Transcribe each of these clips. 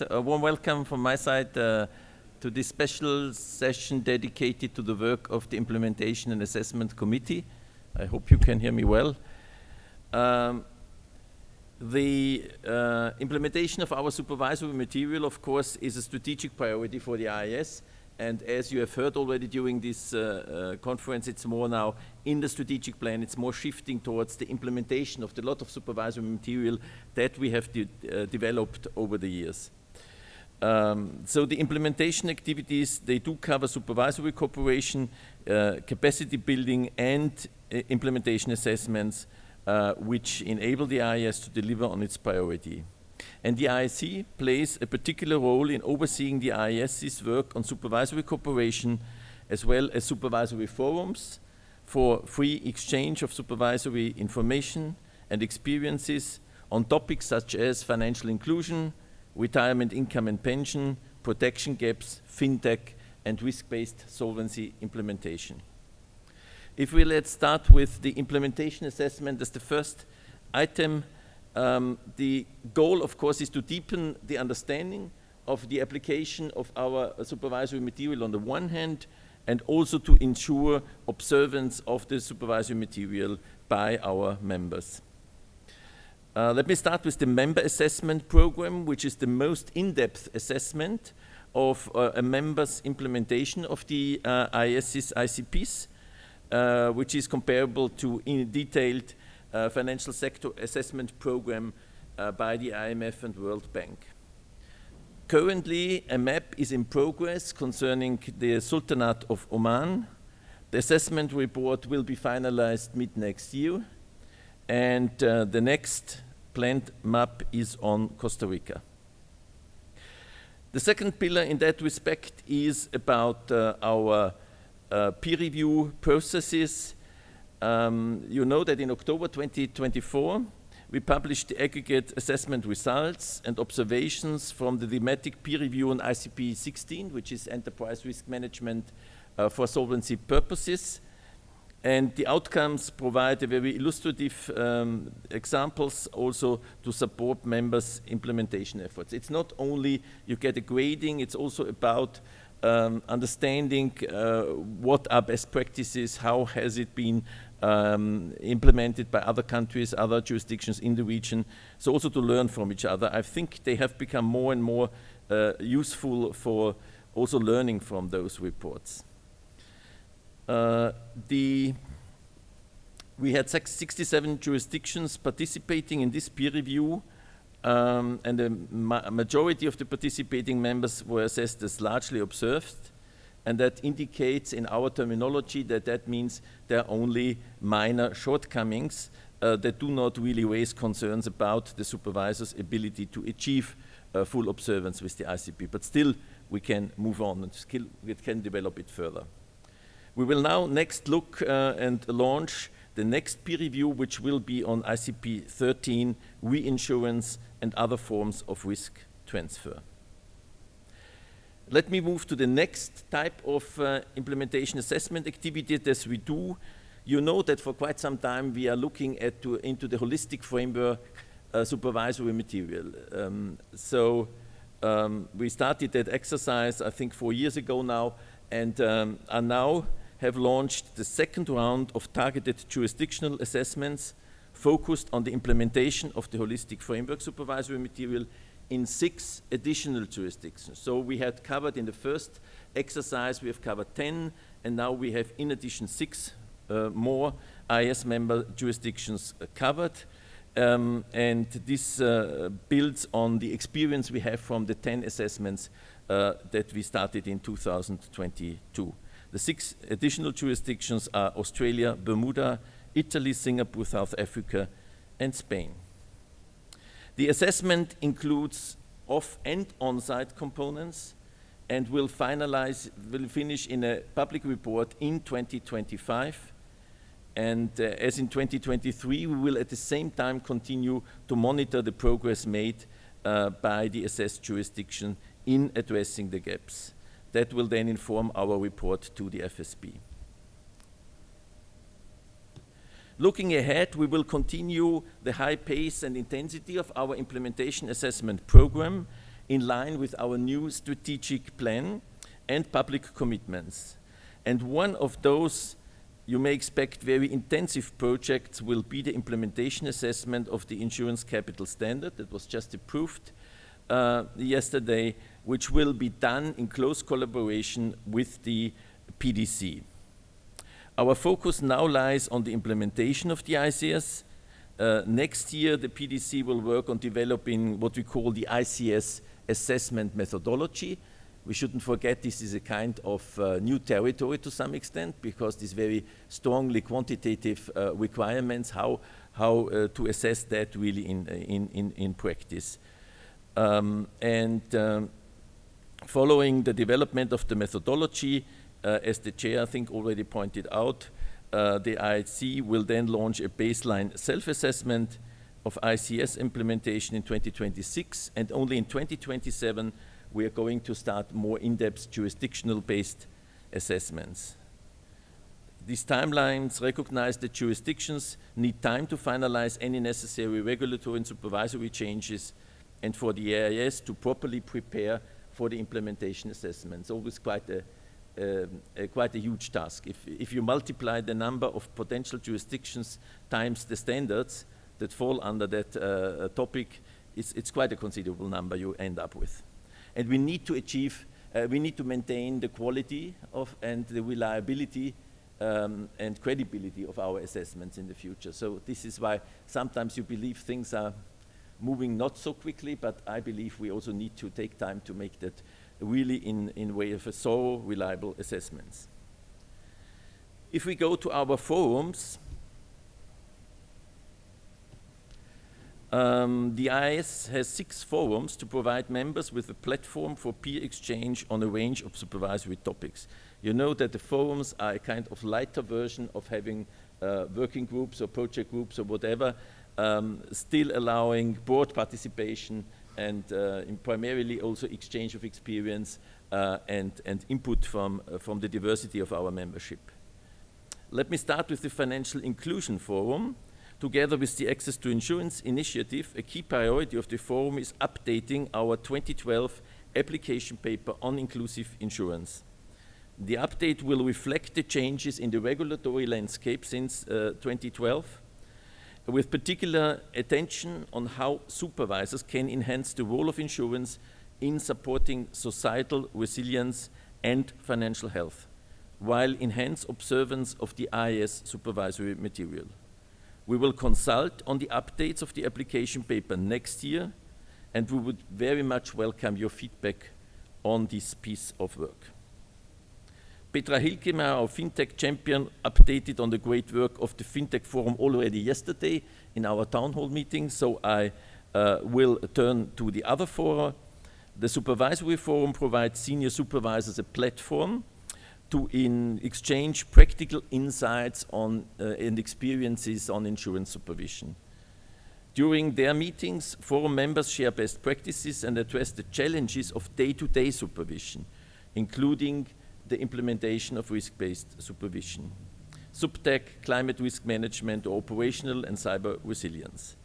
A warm welcome from my side to this special session dedicated to the work of the Implementation and Assessment Committee. I hope you can hear me well. The implementation of our supervisory material, of course, is a strategic priority for the IAIS. And as you have heard already during this conference, it's more now in the strategic plan, it's more shifting towards the implementation of the lot of supervisory material that we have developed over the years. So the implementation activities, they do cover supervisory cooperation, capacity building, and implementation assessments, which enable the IAIS to deliver on its priority. And the IAC plays a particular role in overseeing the IAS's work on supervisory cooperation, as well as supervisory forums for free exchange of supervisory information and experiences on topics such as financial inclusion, retirement income and pension, protection gaps, fintech, and risk-based solvency implementation. If let's start with the implementation assessment as the first item. The goal, of course, is to deepen the understanding of the application of our supervisory material on the one hand, and also to ensure observance of the supervisory material by our members. Let me start with the member assessment program, which is the most in-depth assessment of a member's implementation of the IAS's ICPs, which is comparable to in detailed financial sector assessment program by the IMF and World Bank. Currently, a map is in progress concerning the Sultanate of Oman. The assessment report will be finalized mid-next year, and the next planned map is on Costa Rica. The second pillar in that respect is about our peer review processes. You know that in October 2024, we published the aggregate assessment results and observations from the thematic peer review on ICP 16, which is enterprise risk management for solvency purposes. And the outcomes provide a very illustrative examples also to support members' implementation efforts. It's not only you get a grading, it's also about understanding what are best practices, how has it been implemented by other countries, other jurisdictions in the region, so also to learn from each other. I think they have become more and more useful for also learning from those reports. We had 67 jurisdictions participating in this peer review, and a majority of the participating members were assessed as largely observed, and that indicates in our terminology that means there are only minor shortcomings that do not really raise concerns about the supervisor's ability to achieve full observance with the ICP, but still we can move on and we can develop it further. We will now next look and launch the next peer review, which will be on ICP 13, reinsurance and other forms of risk transfer. Let me move to the next type of implementation assessment activity that we do. You know that for quite some time we are looking into the holistic framework supervisory material. We started that exercise, I think, 4 years ago now, and are now have launched the second round of targeted jurisdictional assessments focused on the implementation of the holistic framework supervisory material in 6 additional jurisdictions. So we had covered in the first exercise, we have covered 10, and now we have in addition 6 more IAS member jurisdictions covered. And this builds on the experience we have from the 10 assessments that we started in 2022. The 6 additional jurisdictions are Australia, Bermuda, Italy, Singapore, South Africa, and Spain. The assessment includes off- and on-site components and will finish in a public report in 2025. And as in 2023, we will at the same time continue to monitor the progress made by the assessed jurisdiction in addressing the gaps. That will then inform our report to the FSB. Looking ahead, we will continue the high pace and intensity of our implementation assessment program in line with our new strategic plan and public commitments. And one of those you may expect very intensive projects will be the implementation assessment of the insurance capital standard that was just approved yesterday, which will be done in close collaboration with the PDC. Our focus now lies on the implementation of the ICS. Next year, the PDC will work on developing what we call the ICS assessment methodology. We shouldn't forget this is a kind of new territory to some extent, because these very strongly quantitative requirements, how to assess that really in practice. Following the development of the methodology, as the chair I think already pointed out, the IAIC will then launch a baseline self-assessment of ICS implementation in 2026, and only in 2027 we are going to start more in-depth jurisdictional-based assessments. These timelines recognize that jurisdictions need time to finalize any necessary regulatory and supervisory changes, and for the IAIS to properly prepare for the implementation assessments. Always quite a huge task. If you multiply the number of potential jurisdictions times the standards that fall under that topic, it's quite a considerable number you end up with. And we need to achieve, we need to maintain the quality of and the reliability and credibility of our assessments in the future. So this is why sometimes you believe things are moving not so quickly, but I believe we also need to take time to make that really in way of a thorough, reliable assessments. If we go to our forums, the IAIS has 6 forums to provide members with a platform for peer exchange on a range of supervisory topics. You know that the forums are a kind of lighter version of having working groups or project groups or whatever, still allowing broad participation and primarily also exchange of experience and input from the diversity of our membership. Let me start with the Financial Inclusion Forum. Together with the Access to Insurance initiative, a key priority of the forum is updating our 2012 application paper on inclusive insurance. The update will reflect the changes in the regulatory landscape since 2012, with particular attention on how supervisors can enhance the role of insurance in supporting societal resilience and financial health, while enhance observance of the IAIS supervisory material. We will consult on the updates of the application paper next year, and we would very much welcome your feedback on this piece of work. Petra Hilkemeyer, our FinTech champion, updated on the great work of the FinTech Forum already yesterday in our town hall meeting, so I will turn to the other fora. The Supervisory Forum provides senior supervisors a platform to exchange practical insights on and experiences on insurance supervision. During their meetings, forum members share best practices and address the challenges of day-to-day supervision, including the implementation of risk-based supervision, subtech, climate risk management, or operational and cyber resilience.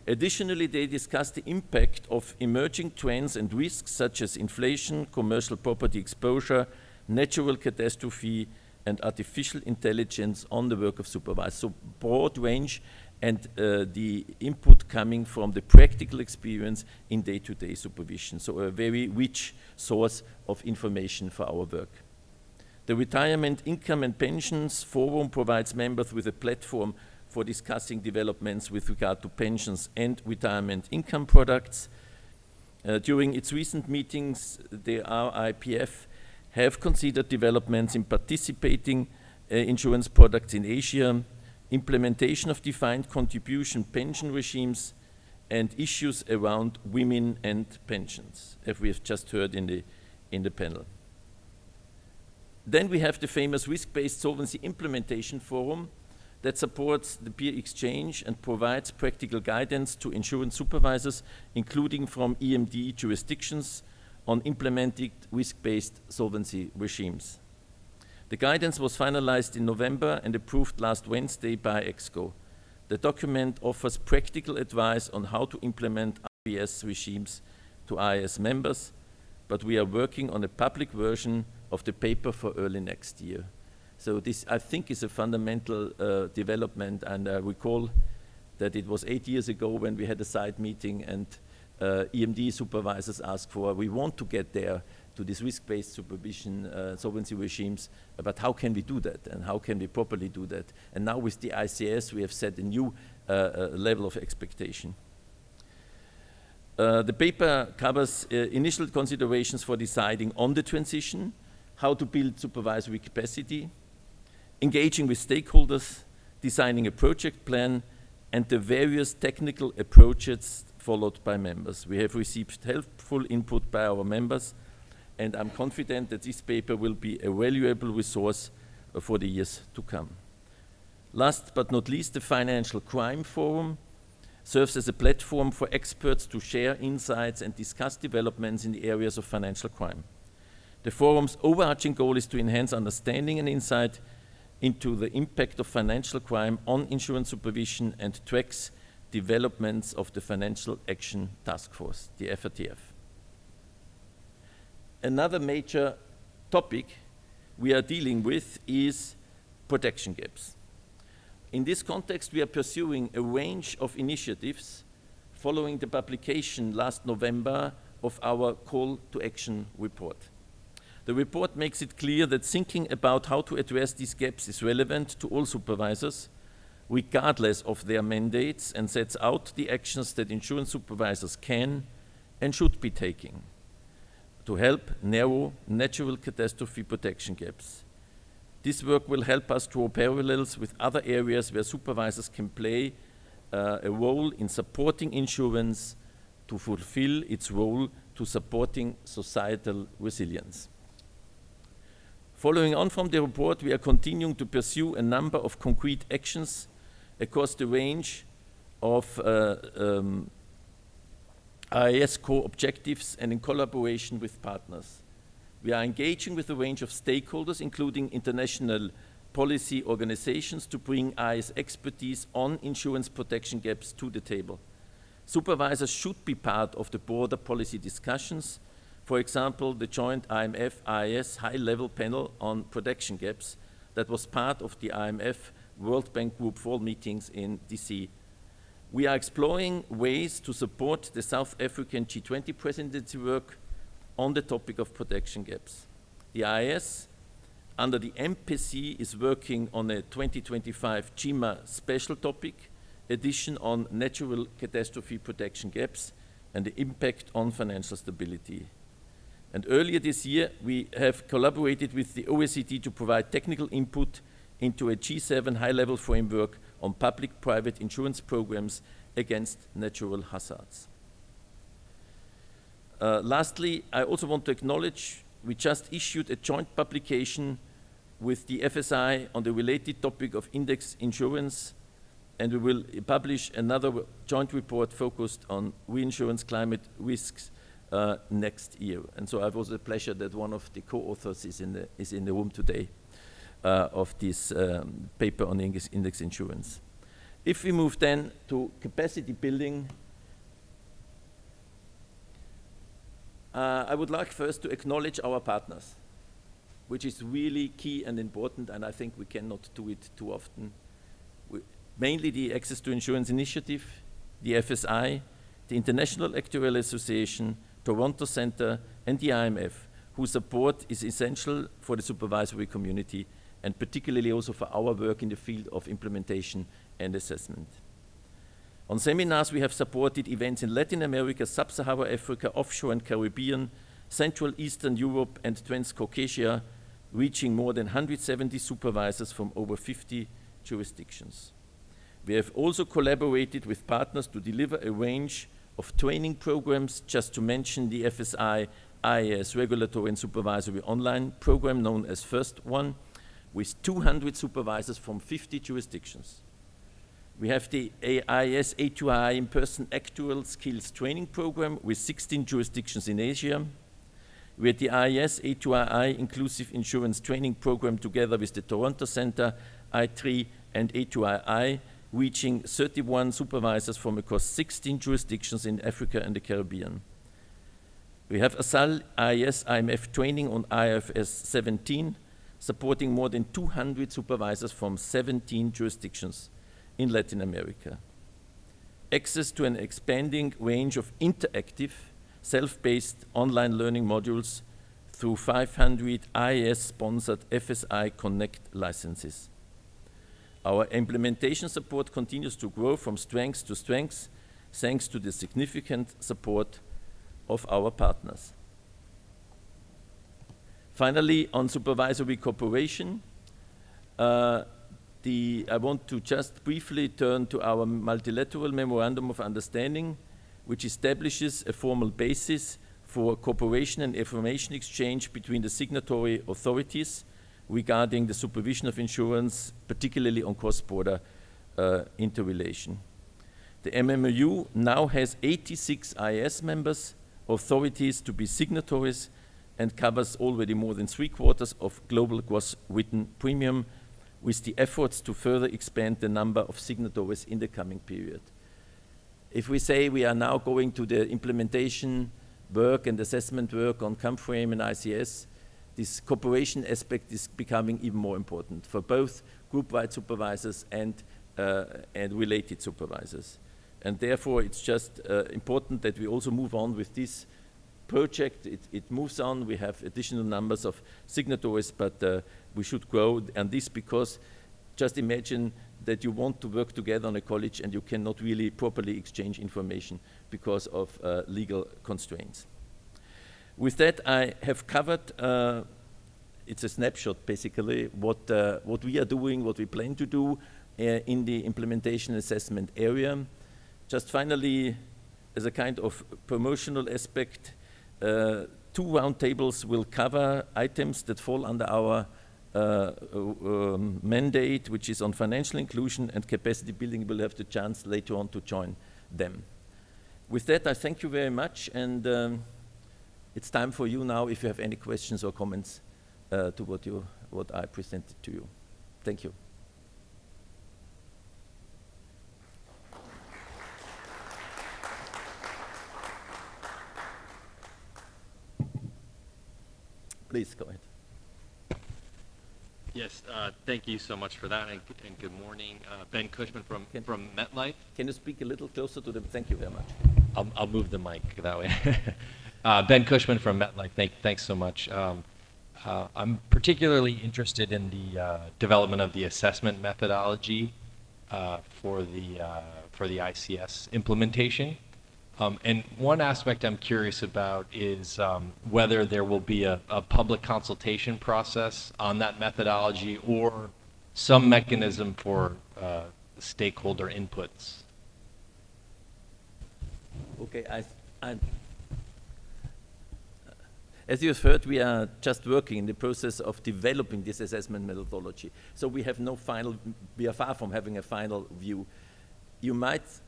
Additionally, they discuss the impact of emerging trends and risks such as inflation, commercial property exposure, natural catastrophe, and artificial intelligence on the work of supervisors. So broad range and the input coming from the practical experience in day-to-day supervision. So a very rich source of information for our work. The Retirement Income and Pensions Forum provides members with a platform for discussing developments with regard to pensions and retirement income products. During its recent meetings, the RIPF have considered developments in participating insurance products in Asia, implementation of defined contribution pension regimes, and issues around women and pensions, as we have just heard in the panel. Then we have the famous Risk-Based Solvency Implementation Forum that supports the peer exchange and provides practical guidance to insurance supervisors, including from EMD jurisdictions, on implementing risk-based solvency regimes. The guidance was finalized in November and approved last Wednesday by EXCO. The document offers practical advice on how to implement RBS regimes to IAIS members, but we are working on a public version of the paper for early next year. So this, I think, is a fundamental development, and I recall that it was 8 years ago when we had a side meeting and EMD supervisors asked for, we want to get there to this risk-based supervision solvency regimes, but how can we do that and how can we properly do that? And now with the ICS we have set a new level of expectation. The paper covers initial considerations for deciding on the transition, how to build supervisory capacity, engaging with stakeholders, designing a project plan, and the various technical approaches followed by members. We have received helpful input by our members, and I'm confident that this paper will be a valuable resource for the years to come. Last but not least, the Financial Crime Forum serves as a platform for experts to share insights and discuss developments in the areas of financial crime. The forum's overarching goal is to enhance understanding and insight into the impact of financial crime on insurance supervision and tracks developments of the Financial Action Task Force, the FATF. Another major topic we are dealing with is protection gaps. In this context, we are pursuing a range of initiatives following the publication last November of our Call to Action report. The report makes it clear that thinking about how to address these gaps is relevant to all supervisors, regardless of their mandates, and sets out the actions that insurance supervisors can and should be taking to help narrow natural catastrophe protection gaps. This work will help us draw parallels with other areas where supervisors can play a role in supporting insurance to fulfill its role to supporting societal resilience. Following on from the report, we are continuing to pursue a number of concrete actions across the range of IAIS core objectives and in collaboration with partners. We are engaging with a range of stakeholders, including international policy organizations, to bring IAIS expertise on insurance protection gaps to the table. Supervisors should be part of the broader policy discussions. For example, the joint IMF-IAIS high-level panel on protection gaps that was part of the IMF World Bank Group fall meetings in DC. We are exploring ways to support the South African G20 presidency work on the topic of protection gaps. The IAIS, under the MPC, is working on a 2025 GIMA special topic edition on natural catastrophe protection gaps and the impact on financial stability. And earlier this year, we have collaborated with the OECD to provide technical input into a G7 high-level framework on public-private insurance programs against natural hazards. Lastly, I also want to acknowledge we just issued a joint publication with the FSI on the related topic of index insurance, and we will publish another joint report focused on reinsurance climate risks next year. And so it was a pleasure that one of the co-authors is in the room today of this paper on index insurance. If we move then to capacity building, I would like first to acknowledge our partners, which is really key and important, and I think we cannot do it too often. Mainly the Access to Insurance Initiative, the FSI, the International Actuarial Association, Toronto Centre, and the IMF, whose support is essential for the supervisory community, and particularly also for our work in the field of implementation and assessment. On seminars, we have supported events in Latin America, Sub-Saharan Africa, offshore and Caribbean, Central Eastern Europe, and Transcaucasia, reaching more than 170 supervisors from over 50 jurisdictions. We have also collaborated with partners to deliver a range of training programs, just to mention the FSI IAIS Regulatory and Supervisory Online program, known as First One, with 200 supervisors from 50 jurisdictions. We have the IAIS A2I in-person actuarial skills training program with 16 jurisdictions in Asia. We had the IAIS A2I inclusive insurance training program together with the Toronto Centre, I3 and A2I, reaching 31 supervisors from across 16 jurisdictions in Africa and the Caribbean. We have ASAL IAIS IMF training on IFRS 17, supporting more than 200 supervisors from 17 jurisdictions in Latin America. Access to an expanding range of interactive, self-paced online learning modules through 500 IAIS-sponsored FSI Connect licenses. Our implementation support continues to grow from strength to strength, thanks to the significant support of our partners. Finally, on supervisory cooperation, I want to just briefly turn to our multilateral memorandum of understanding, which establishes a formal basis for cooperation and information exchange between the signatory authorities regarding the supervision of insurance, particularly on cross-border interrelation. The MMOU now has 86 IAIS members, authorities to be signatories, and covers already more than 3/4 of global gross written premium, with the efforts to further expand the number of signatories in the coming period. If we say we are now going to the implementation work and assessment work on COMFRAME and ICS, this cooperation aspect is becoming even more important for both group-wide supervisors and related supervisors. And therefore, it's just important that we also move on with this project. It moves on. We have additional numbers of signatories, but we should grow. And this because just imagine that you want to work together on a college and you cannot really properly exchange information because of legal constraints. With that, I have covered, it's a snapshot basically, what we are doing, what we plan to do in the implementation assessment area. Just finally, as a kind of promotional aspect, 2 roundtables will cover items that fall under our mandate, which is on financial inclusion and capacity building. You will have the chance later on to join them. With that, I thank you very much, and it's time for you now if you have any questions or comments to what I presented to you. Thank you. Please go ahead. Yes, thank you so much for that, and good morning. Ben Cushman from MetLife. Can you speak a little closer to them? Thank you very much. I'll move the mic that way. Ben Cushman from MetLife. Thanks so much. I'm particularly interested in the development of the assessment methodology for the ICS implementation. And one aspect I'm curious about is whether there will be a public consultation process on that methodology or some mechanism for stakeholder inputs. Okay, as you have heard, we are just working in the process of developing this assessment methodology. So we have no final, we are far from having a final view. You might,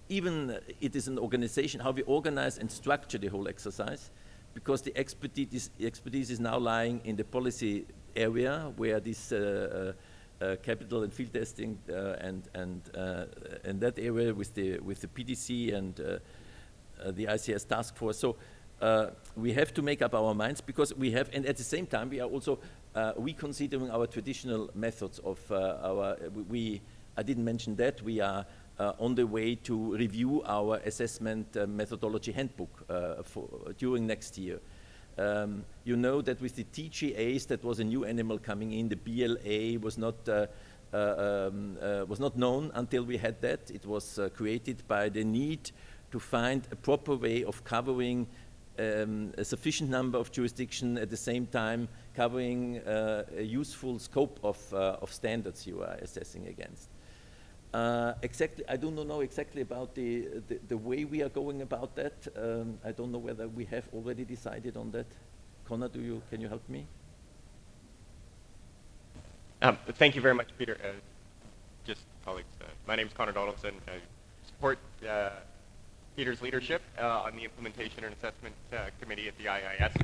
even it is an organization, how we organize and structure the whole exercise, because the expertise is now lying in the policy area where this capital and field testing and that area with the PDC and the ICS task force. So we have to make up our minds, because we have, and at the same time we are also reconsidering our traditional methods of I didn't mention that, we are on the way to review our assessment methodology handbook during next year. You know that with the TGAs, that was a new animal coming in. The BLA was not known until we had that. It was created by the need to find a proper way of covering a sufficient number of jurisdictions at the same time, covering a useful scope of standards you are assessing against. Exactly, I do not know exactly about the way we are going about that. I don't know whether we have already decided on that. Connor, can you help me? Thank you very much, Peter. Just colleagues, my name is Connor Donaldson. I support Peter's leadership on the Implementation and Assessment Committee at the IAIS.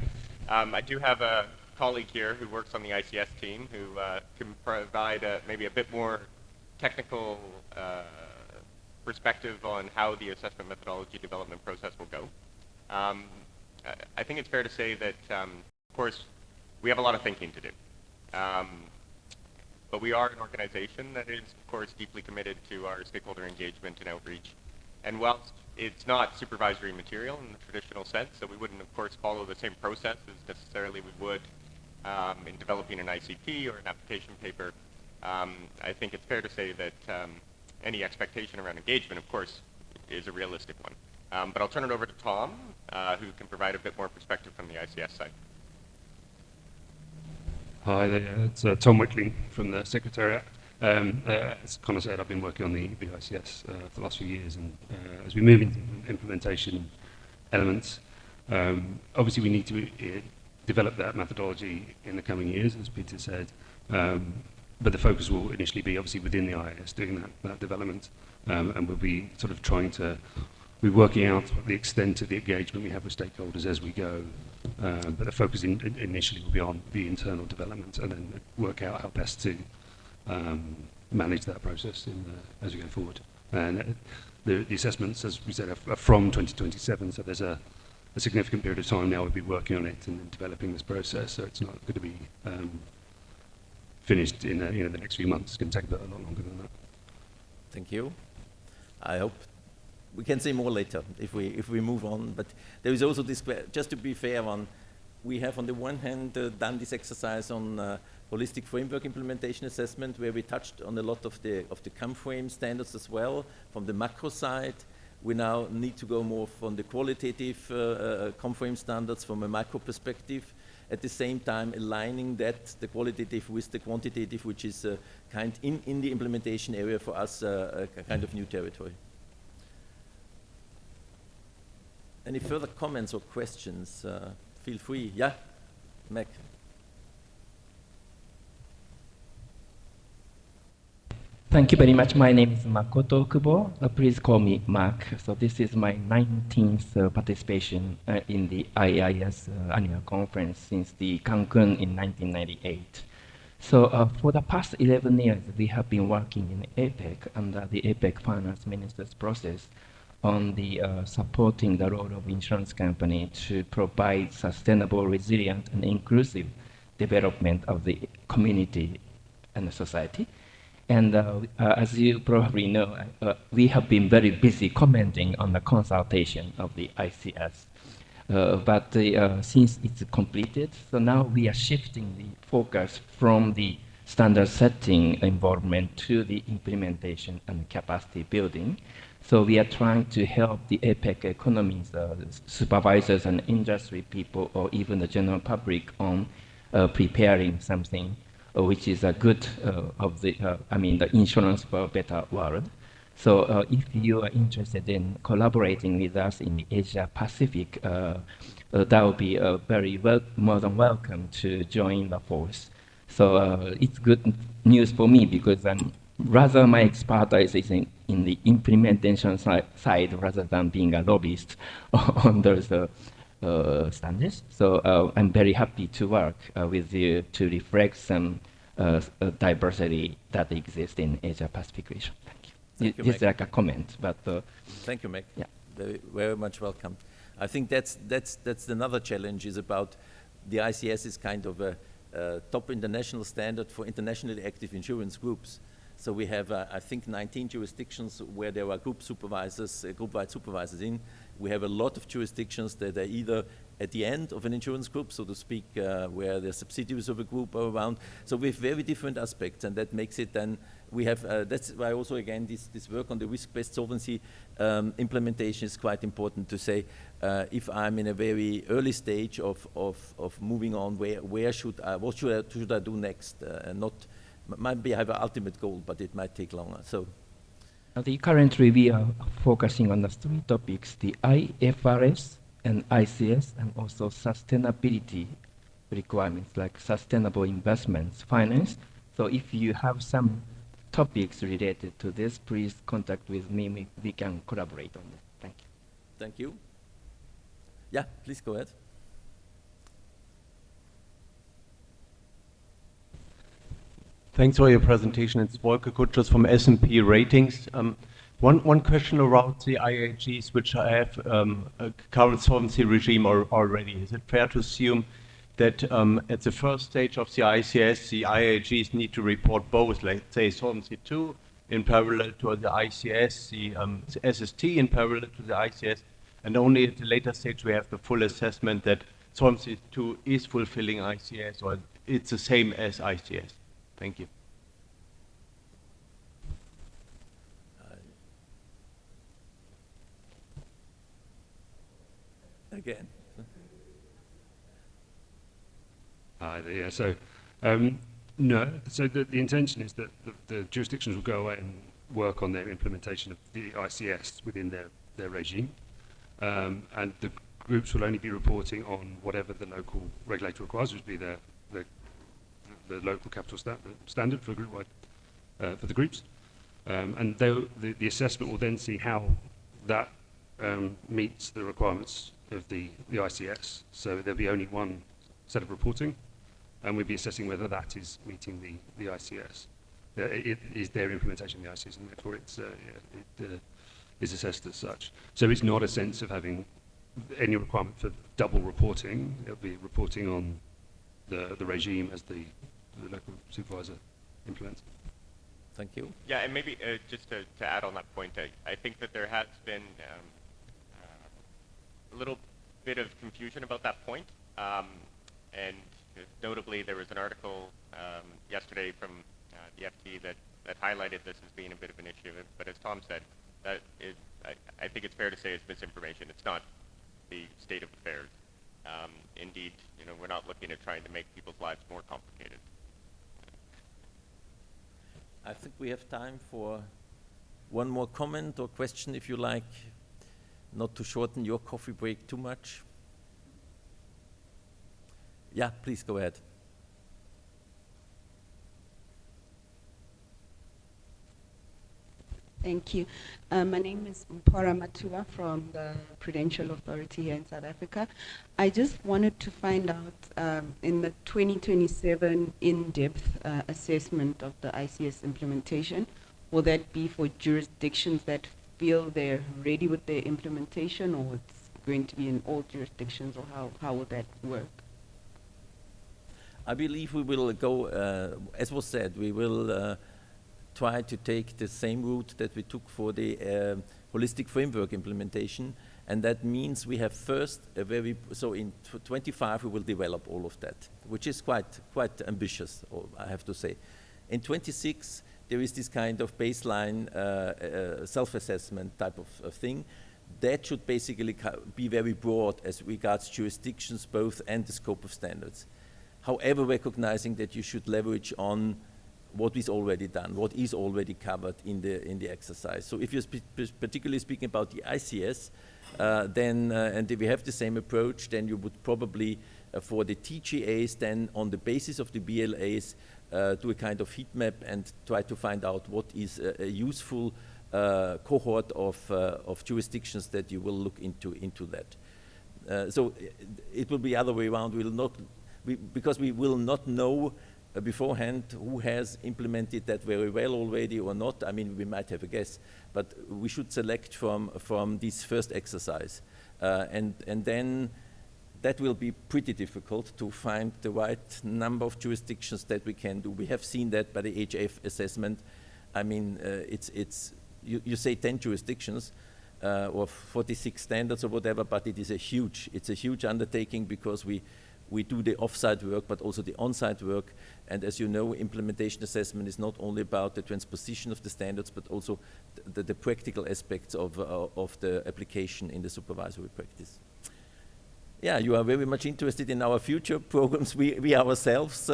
I do have a colleague here who works on the ICS team who can provide maybe a bit more technical perspective on how the assessment methodology development process will go. I think it's fair to say that, of course, we have a lot of thinking to do. But we are an organization that is, of course, deeply committed to our stakeholder engagement and outreach. And whilst it's not supervisory material in the traditional sense, so we wouldn't, of course, follow the same process as necessarily we would in developing an ICP or an application paper, I think it's fair to say that any expectation around engagement, of course, is a realistic one. But I'll turn it over to Tom, who can provide a bit more perspective from the ICS side. Hi there, it's Tom Wickling from the Secretariat. As Connor said, I've been working on the ICS for the last few years, and as we move into implementation elements, obviously we need to develop that methodology in the coming years, as Peter said, but the focus will initially be obviously within the IAIS doing that development, and we'll be sort of we're working out the extent of the engagement we have with stakeholders as we go, but the focus initially will be on the internal development and then work out how best to manage that process as we go forward. And the assessments, as we said, are from 2027, so there's a significant period of time now we'll be working on it and developing this process, so it's not going to be finished in the next few months. It's going to take a lot longer than that. Thank you. I hope we can say more later if we move on. But there is also this, just to be fair, we have on the one hand done this exercise on holistic framework implementation assessment, where we touched on a lot of the CAM-frame standards as well from the macro side. We now need to go more from the qualitative CAM-frame standards from a micro perspective. At the same time, aligning the qualitative with the quantitative, which is in the implementation area for us a kind of new territory. Any further comments or questions? Feel free. Yeah, Mac. Thank you very much. My name is Makoto Kubo. Please call me Mark. So this is my 19th participation in the IAIS Annual Conference since the Cancun in 1998. So for the past 11 years, we have been working in APEC under the APEC Finance Ministers process on the supporting the role of insurance company to provide sustainable, resilient, and inclusive development of the community and the society. And as you probably know, we have been very busy commenting on the consultation of the ICS. But since it's completed, so now we are shifting the focus from the standard setting involvement to the implementation and capacity building. So we are trying to help the APEC economies, supervisors and industry people, or even the general public on preparing something which is a good the insurance for a better world. So if you are interested in collaborating with us in the Asia Pacific, that would be very more than welcome to join the force. So it's good news for me because rather my expertise is in the implementation side rather than being a lobbyist on those standards. So I'm very happy to work with you to reflect some diversity that exists in Asia Pacific region. Thank you. This is like a comment, but thank you, Meg. Yeah, very, very much welcome. I think that's another challenge is about the ICS is kind of a top international standard for internationally active insurance groups. So we have, I think, 19 jurisdictions where there are group-wide supervisors in. We have a lot of jurisdictions that are either at the end of an insurance group, so to speak, where the subsidiaries of a group are around. So we have very different aspects, and that makes it then, we have, that's why also again this work on the risk-based solvency implementation is quite important to say, if I'm in a very early stage of moving on, what should I do next, and not, maybe I have an ultimate goal, but it might take longer. So, currently we are focusing on the three topics: the IFRS and ICS, and also sustainability requirements like sustainable investments, finance. So if you have some topics related to this, please contact with me. We can collaborate on this. Thank you. Thank you. Yeah, please go ahead. Thanks for your presentation. It's Volker Kutschus from S&P Ratings. One question around the IAGs, which have a current solvency regime already. Is it fair to assume that at the first stage of the ICS, the IAGs need to report both, let's say Solvency II in parallel to the ICS, the SST in parallel to the ICS, and only at the later stage we have the full assessment that Solvency II is fulfilling ICS, or it's the same as ICS? Thank you. Again. Yeah, so no, so the intention is that the jurisdictions will go away and work on their implementation of the ICS within their regime, and the groups will only be reporting on whatever the local regulator requires, which would be the local capital standard for group-wide for the groups, and the assessment will then see how that meets the requirements of the ICS. So there'll be only one set of reporting, and we'll be assessing whether that is meeting the ICS. It is their implementation of the ICS, and therefore it is assessed as such. So it's not a sense of having any requirement for double reporting. It'll be reporting on the regime as the local supervisor implements. Thank you. Yeah, and maybe just to add on that point, I think that there has been a little bit of confusion about that point. And notably, there was an article yesterday from the FT that highlighted this as being a bit of an issue. But as Tom said, I think it's fair to say it's misinformation. It's not the state of affairs. Indeed, we're not looking at trying to make people's lives more complicated. I think we have time for one more comment or question, if you like, not to shorten your coffee break too much. Yeah, please go ahead. Thank you. My name is Mpora Matua from the Prudential Authority here in South Africa. I just wanted to find out in the 2027 in-depth assessment of the ICS implementation, will that be for jurisdictions that feel they're ready with their implementation, or it's going to be in all jurisdictions, or how will that work? I believe we will go, as was said, we will try to take the same route that we took for the holistic framework implementation, and that means we have first so in 25 we will develop all of that, which is quite ambitious, I have to say. In 26 there is this kind of baseline self-assessment type of thing. That should basically be very broad as regards jurisdictions both and the scope of standards. However, recognizing that you should leverage on what is already done, what is already covered in the exercise. So if you're particularly speaking about the ICS, then, and if we have the same approach, then you would probably, for the TGAs, then on the basis of the BLAs, do a kind of heat map and try to find out what is a useful cohort of jurisdictions that you will look into that. So it will be the other way around. Because we will not know beforehand who has implemented that very well already or not. I mean, we might have a guess, but we should select from this first exercise. And then that will be pretty difficult to find the right number of jurisdictions that we can do. We have seen that by the HF assessment. I mean, you say 10 jurisdictions or 46 standards or whatever, but it's a huge undertaking because we do the off-site work, but also the on-site work. And as you know, implementation assessment is not only about the transposition of the standards, but also the practical aspects of the application in the supervisory practice. Yeah, you are very much interested in our future programs. We ourselves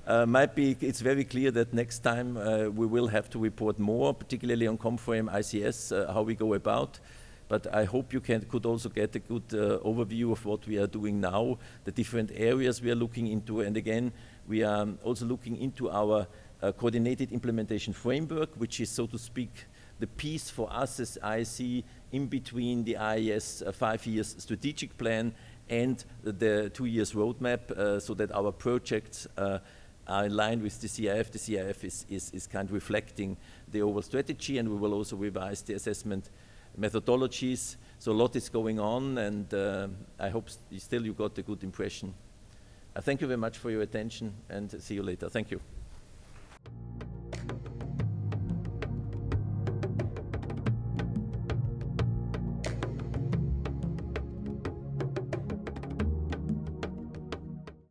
it's very clear that next time we will have to report more, particularly on ComFrame ICS, how we go about. But I hope you could also get a good overview of what we are doing now, the different areas we are looking into. And again, we are also looking into our coordinated implementation framework, which is, so to speak, the piece for us as IC in between the IAIS 5 years strategic plan and the 2 years roadmap, so that our projects are in line with the CIF. The CIF is kind of reflecting the overall strategy, and we will also revise the assessment methodologies. So a lot is going on, and I hope still you got a good impression. I thank you very much for your attention, and see you later. Thank you.